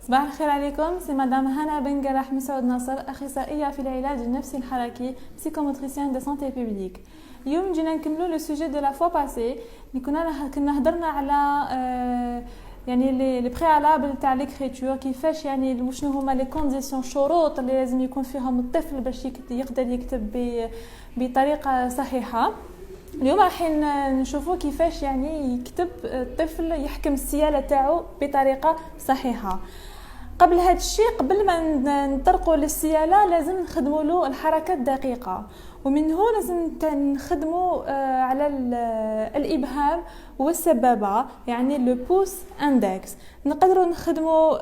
صباح الخير عليكم. سي مدام هنا بن جراح مسعود ناصر، اخصائيه في العلاج النفسي الحركي، بسيكوموتريسيان دو سانتي بوبليك. اليوم جينا نكملوا لو سوجي دو لا فوا باسي اللي كنا هضرنا على يعني لي بريالابل تاع ليكريتور، كيفاش يعني وشنو هما لي كونديسيون، شروط اللي لازم يكون فيهم الطفل باش يقدر يكتب بطريقه صحيحه. اليوم راح نشوفوا كيفاش يعني يكتب الطفل، يحكم السياله تاعو بطريقه صحيحه. قبل هذا الشيء، قبل ما نطرقوا للسياله، لازم نخدموا له الحركه الدقيقه، ومن هنا لازم نخدموا على الابهام والسبابه، يعني لو بوس اندكس. نقدروا نخدموا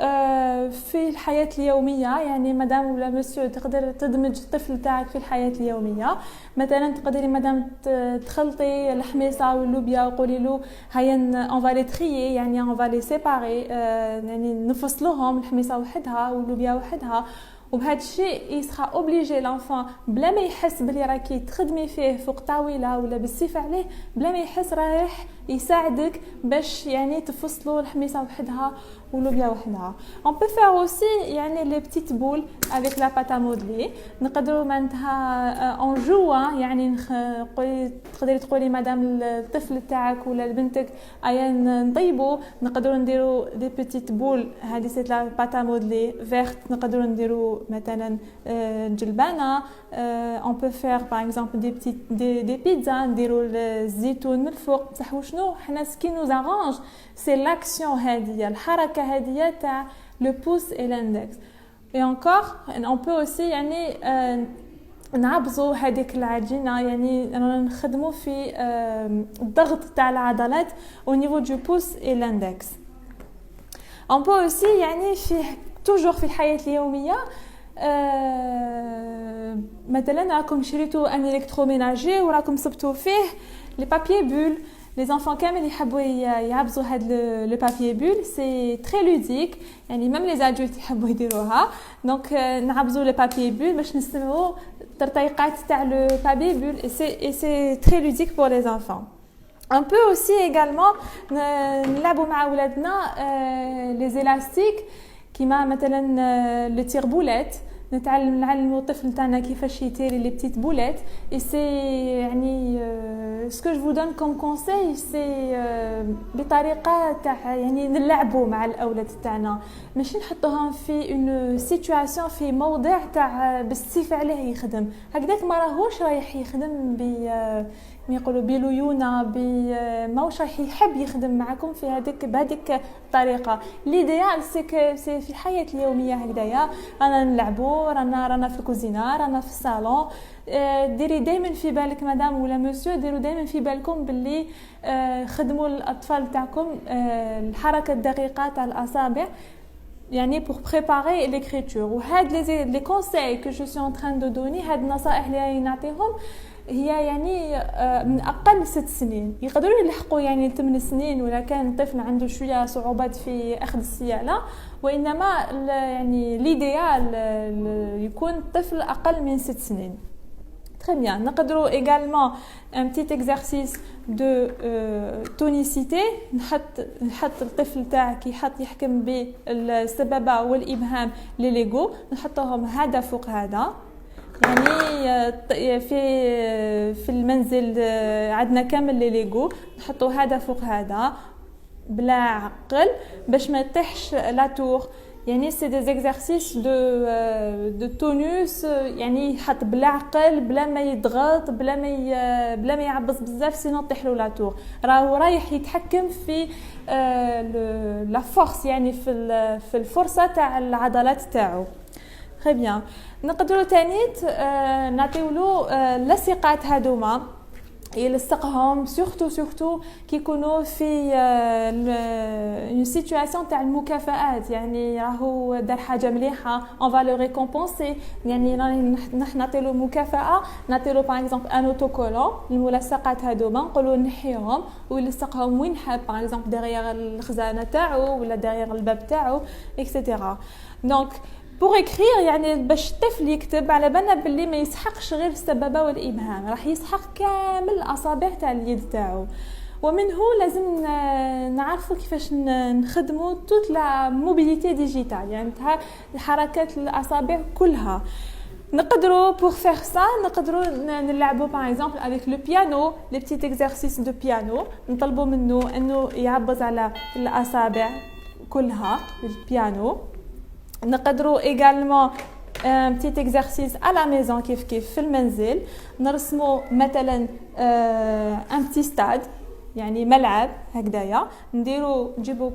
في الحياه اليوميه، يعني مدام ولا مسيو تقدر تدمج الطفل تاعك في الحياه اليوميه. مثلا تقدري مدام تخلطي الحميصه واللوبيا وقولي له هيا اون فالي تريي، يعني اون فالي سيباري، يعني نفصلوهم، الحميصه وحدها واللوبيا وحدها. وبهذا الشيء يسخا اوبليجي لانفون بلا ما يحس بلي راكي تخدمي فيه فوق طاوله ولا بالسيف عليه، بلا ما يحس رايح يساعدك باش يعني تفصلوا الحميصه وحدها واللوبيا وحدها. on peut faire aussi يعني les petites boules avec la pâte à modeler. نقدروا معناتها en jouant، يعني تقدري تقولي مدام الطفل تاعك ولا بنتك ايا نطيبوا، نقدروا نديروا دي بيتيت بول، هذه سيت لا بات ا مودلي فيرت. نقدروا نديروا مثلا جلبانه. on peut faire par exemple des pizzas، نديروا الزيتون من الفوق. بصح وشنو حنا سكي نو ارانج سي لاكسيون، هذه الحركه هذه تاع لو بوس اي لاندكس. اي انكور on peut aussi يعني نعبزوا هذيك العجينه، يعني نخدموا في الضغط تاع العضلات au niveau du pouce et l'index. on peut aussi يعني في توجور في الحياه اليوميه، مثلا راكم شريتوا ان الكتروميناجي وراكم صبتوا فيه لي بابيي بول. les enfants كامل يحبوا يعبزوا هاد لو بابيي بول، سي تري لوديك، يعني ميم لي ادولت يحبوا يديروها. دونك نعبزوا لي بابيي بول باش نستمعوا الترطيقات تاع لو بابيي بول، et c'est très ludique pour les enfants. on peut aussi également نلعبوا مع ولادنا les élastiques، كيما مثلا لو تيربولات. نعلموا الطفل تاعنا كيفاش يتيري لي بتيت بولات. et c'est يعني ce que je vous donne comme conseil c'est بطريقه تاع يعني نلعبوا مع الاولاد تاعنا، ماشي نحطوهم في اون سيتوياسيون في موضع تاع بالسيف عليه يخدم هكذاك، ما راهوش رايح يخدم يقولوا بليونه ماوش راح يحب يخدم معكم في بهذيك الطريقه. ليديال سي في الحياه اليوميه هكذايا، رانا نلعبوا، رانا في الكوزينه، رانا في الصالون. ديري دائما في بالك مدام ولا مسيو، ديروا دائما في بالكم باللي خدموا الاطفال تاعكم الحركه الدقيقه تاع الاصابع، يعني pour préparer l'écriture. وهاد les conseils que je suis en train de donner، هاد النصائح اللي نعطيهم هي يعني من اقل 6 سنين. يقدروا يلحقوا يعني 8 سنين ولا كان الطفل عنده شويه صعوبات في اخذ السياله، وانما يعني ليديال يكون الطفل اقل من 6 سنين. Très bien. نقدروا également un petit exercice de tonicité. نحط الطفل تاعك يحكم بالسبابه والابهام لليغو، نحطهم هذا فوق هذا. يعني في المنزل عندنا كامل لي ليغو، نحطوا هذا فوق هذا بلا عقل باش ما يطيحش لا تور. يعني سي دي زيكزارسيس دو تونوس، يعني يحط بلا عقل، بلا ما يضغط، بلا ما يعبص بزاف، سينو طيح له لا تور. رايح يتحكم في لا فورس، يعني في الفرصه تاع العضلات تاعو. très bien. نقدروا تانيت نعطيولو لصقات هادوما يلصقهم سورتو كيكونوا في une situation تاع المكافآت، يعني راهو دار حاجه مليحه on va le récompenser، يعني نحن نعطيلو مكافاه، نعطيلو باغ اكزومبل ان اوتوكولون. الملصقات هادوما نقولوا نحيهم ويلصقهم وين حاب، باغ اكزومبل دغيا الخزانه تاعو ولا دغيا الباب تاعو اكسيتيرا. دونك pour écrire يعني باش الطفل يكتب، على بالنا باللي ما يسحقش غير السبابه والابهام، راح يسحق كامل الاصابع تاع اليد تاعو. ومنه لازم نعرفوا كيفاش نخدموا توت لا موبيليتي ديجيتال يعني حركات الاصابع كلها. نقدروا pour faire ça نقدروا نلعبوا par exemple avec le piano les petits exercices de piano نطلبوا منه انه يعبز على الاصابع كلها البيانو. نقدروا également un petit exercice à la maison كيف في المنزل نرسموا مثلا un petit stade يعني ملعب هكذايا نجيبوا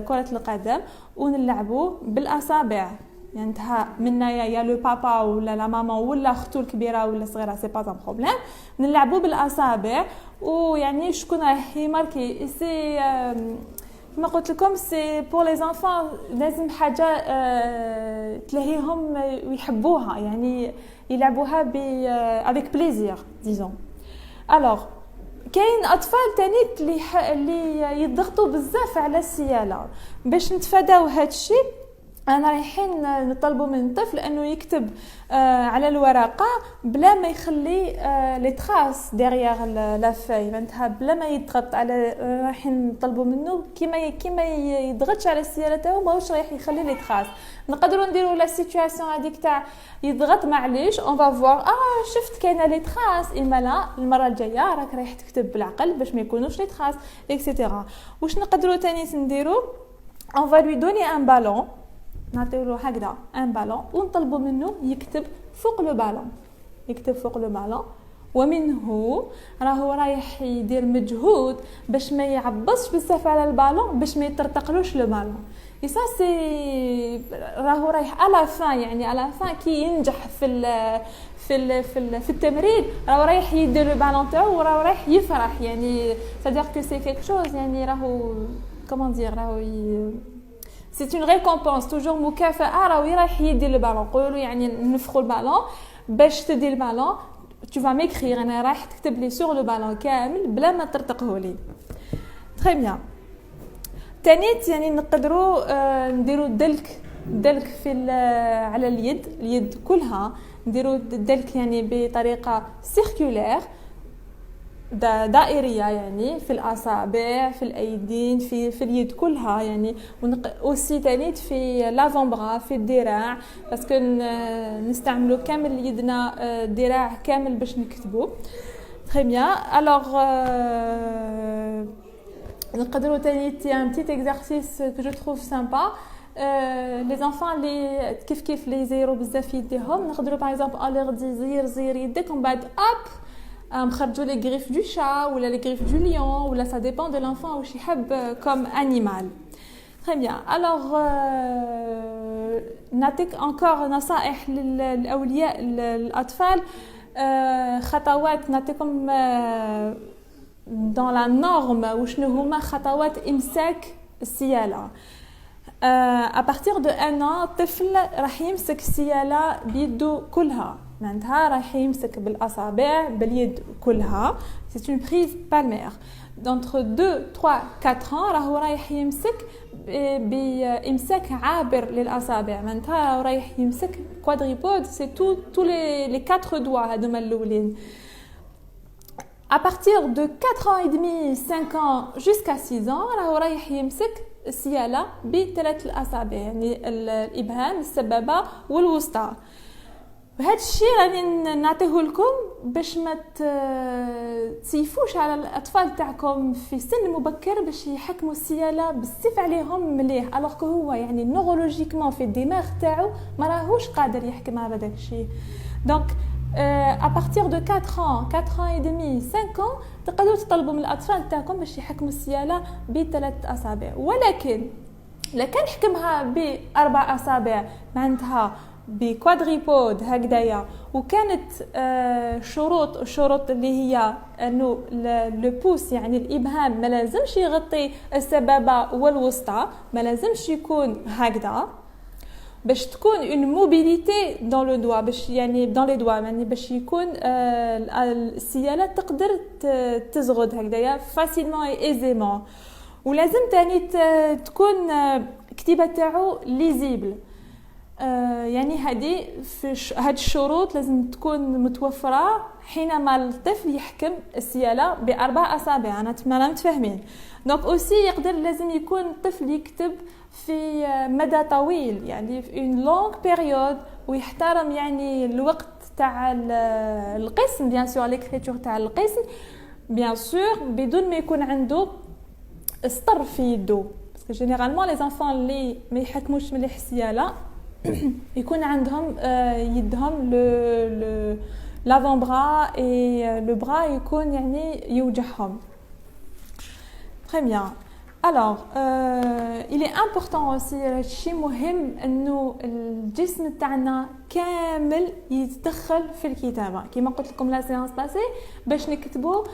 كرة القدم ونلعبوا بالاصابع يعني انتها منايا يا لو بابا ولا لا ماما ولا اختو الكبيره ولا الصغيره سي با ان بروبليم نلعبوا بالاصابع. ويعني شكون راح يماركي سي كما قلت لكم سي بور لي زانفان لازم حاجه تلهيهم ويحبوها يعني يلعبوها افيك بليزير ديزون. الوغ كاين اطفال تاني اللي يضغطوا بزاف على السياله. باش نتفاداو هذا الشيء انا رايحين نطلبوا من الطفل انه يكتب على الورقه بلا ما يخلي لي تراس ديغيير لا فاي معناتها بلا ما يضغط على. رايحين نطلبوا منه كيما يضغطش على السياره تاعو ماهوش رايح يخلي لي تراس. نقدروا نديروا لا سيتوياسيون هذيك تاع يضغط معليش اون فافوار شفت كاينه لي تراس اما لا المره الجايه راك رايح تكتب بالعقل باش ما يكونوش لي تراس اكسيتيرا. واش نقدروا ثاني نديروا اون فا لوي دوني ان بالون نعطيولو هكذا ان بالون ونطلبوا منه يكتب فوق لو بالون يكتب فوق لو بالون ومنه راهو رايح يدير مجهود باش ما يعبصش بزاف على البالون باش ما يطرطقلوش لو بالون. اي سا سي راهو رايح على فان يعني على فان كي ينجح في التمرين راهو رايح يدير لو بالون تاعو وراهو رايح يفرح يعني سادير كو سي كيك شوز يعني راهو كومون دير راهو c'est une récompense toujours مكافأة راهو رايح يدير البالون. قولوا يعني نفخوا البالون باش تدير البالون tu vas m'écrire انا رايح تكتب لي سور لو بالون كامل بلا ما ترتقه لي. تري بيان. تانيت يعني نقدروا نديروا دلك في على اليد كلها نديروا الدلك يعني بطريقه سيركولير دائريه يعني في الاصابع في الايدين في اليد كلها يعني اوسي تانيت في لافون برا في الذراع باسكو نستعملوا كامل يدنا الذراع كامل باش نكتبوا. تري بيان. الوغ نقدروا تانيت ان بتيت اكزرسيس كو جو تروف سامبا لي زانفان لي كيف لي يزيروا بزاف يديهم نقدروا باغ اكزومبل الير زير يديك ومن بعد نخرجوا لي غريف دو شا ولا لي غريف دو ليون ولا سا ديبون دو لانفان واش يحب كوم انيمال. تري بيان. الوغ نعطيك انكور نصائح للاولياء الاطفال خطوات نعطيكم دون لا نورم وشنو هما خطوات امساك السياله. à partir de 1 an طفل راح يمسك السياله بيده كلها معناتها راح يمسك بالاصابع باليد كلها. c'est une prise palmaire. d'entre 2 3 4 ans راح يمسك بامساك عابر للاصابع معناتها راح يمسك كوادريبود سي تو لي 4 doigts هذوما الاولين. à partir de 4 ans et demi 5 ans jusqu'à 6 ans راح يمسك السياله بثلاث الاصابع يعني الابهام السبابه والوسطى. وهذا الشيء راني نعطيه لكم باش ما تسيفوش على الاطفال تاعكم في سن مبكر باش يحكموا السياله بالسيف عليهم مليح الوغ هو يعني نورولوجيكمون في الدماغ تاعو ما راهوش قادر يحكم على هذاك الشيء. دونك à partir de 4 ans et demi 5 ans تقدروا تطلبوا من الاطفال تاعكم باش يحكموا السياله بثلاث اصابع. ولكن لو كان حكمها باربع اصابع معناتها بكوادريبود هكذايا وكانت شروط اللي هي انه لو بوس يعني الابهام ما لازمش يغطي السبابه والوسطى ما لازمش يكون هكذا باش تكون اون موبيليتي دون لو دوا باش يعني دون لي دوا يعني باش يكون السياله تقدر تزغد هكذايا فاسيلمون اي ايزيمون. ولازم تاني تكون كتيبه تاعو ليزيبل يعني هاد الشروط لازم تكون متوفرة حينما الطفل يحكم السيالة بأربع أصابع. أنا متفاهمين. دونك أوسي لازم يكون الطفل يكتب في مدى طويل، يعني في une longue période، ويحترم يعني الوقت تاع القسم بيان سور، ليكريتور تاع القسم بيان سور، بدون ما يكون عنده سطر في يدو. باسكو جينيرالمون لي زانفون اللي ما يحكموش مليح السيالة يكون عندهم يدهم لو l'avant bras et le bras يكون يعني يوجعهم. Très bien. Alors, il est important aussi هادشي مهم انه الجسم تاعنا كامل يتدخل في الكتابه. كما قلت لكم لا سيانس باسي باش نكتبوا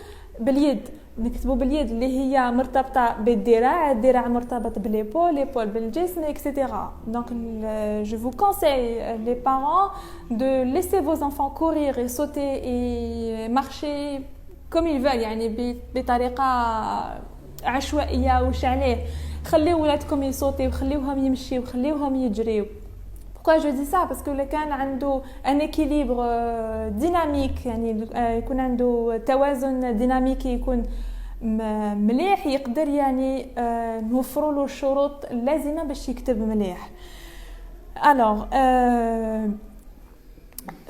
باليد اللي هي مرتبطه بالذراع، الذراع مرتبط باليبول، ليبول بالجسم اكسيتيرا. دونك je vous conseille les parents de laisser vos enfants courir et sauter et marcher comme ils veulent، يعني بطريقه عشوائيه وش عليه. خليوا ولادكم يصوتوا وخليوهم يمشيوا وخليوهم يجريوا. Pourquoi je dis ça? Parce que le كان عنده un équilibre dynamique، يعني يكون عنده توازن ديناميكي يكون مليح، يقدر يعني نوفروا له الشروط اللازمه باش يكتب مليح. alors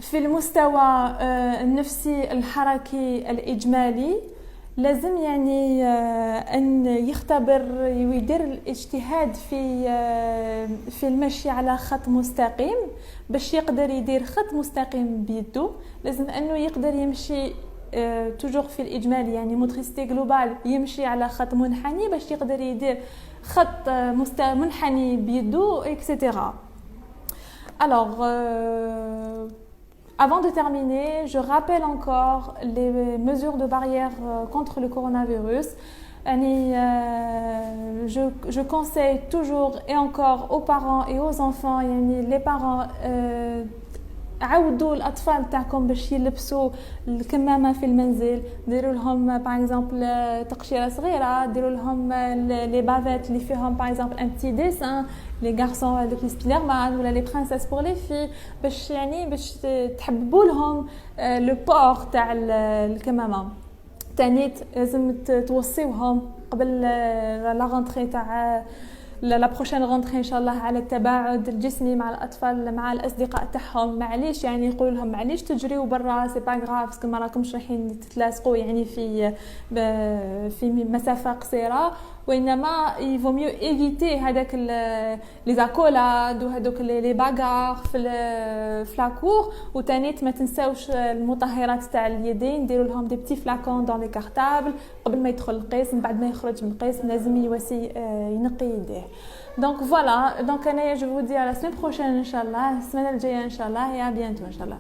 في المستوى النفسي الحركي الإجمالي لازم يعني أن يختبر ويدير الاجتهاد في المشي على خط مستقيم. باش يقدر يدير خط مستقيم بيدو لازم أنه يقدر يمشي توجور في الإجمالي، يعني موتريستي جلوبال يمشي على خط منحني باش يقدر يدير خط منحني بيدو إكسيتيرا. Alors, avant de terminer, je rappelle encore les mesures de barrière contre le coronavirus. Je conseille toujours et encore aux parents et aux enfants، يعني les parents عودوا الاطفال تاعكم باش يلبسوا الكمامه في المنزل. ديروا لهم باغ اكزومبل تقشيره صغيره، ديروا لهم لي بافيت اللي فيهم باغ اكزومبل ان بتي ديسان لي غارسون دوك لي سبيدرمان ولا لي برانسيس بور لي في، باش يعني باش تحببوا لهم لو بور تاع الكمامه. تاني لازم توصيوهم قبل لا رونتري تاع لا بروشين رونتري ان شاء الله على التباعد الجسمي مع الاطفال مع الاصدقاء تاعهم. معليش يعني يقول لهم معليش تجريوا برا، سي با غراف باسكو ما راكمش رايحين تتلاصقوا يعني في مسافه قصيره، وانما يفو ميو ايفيتي هذاك لي زاكولاد وهذوك لي باغار في لاكور. وثاني ما تنساوش المطهرات تاع اليدين، ديروا لهم دي بتي فلاكون دون لي كارطابل قبل ما يدخل القسم، بعد ما يخرج من القسم لازم ينقي يديه. Donc voilà, donc je vous dis à la semaine prochaine inchallah, semaine الجايه ان شاء الله، et à bientôt ان شاء الله.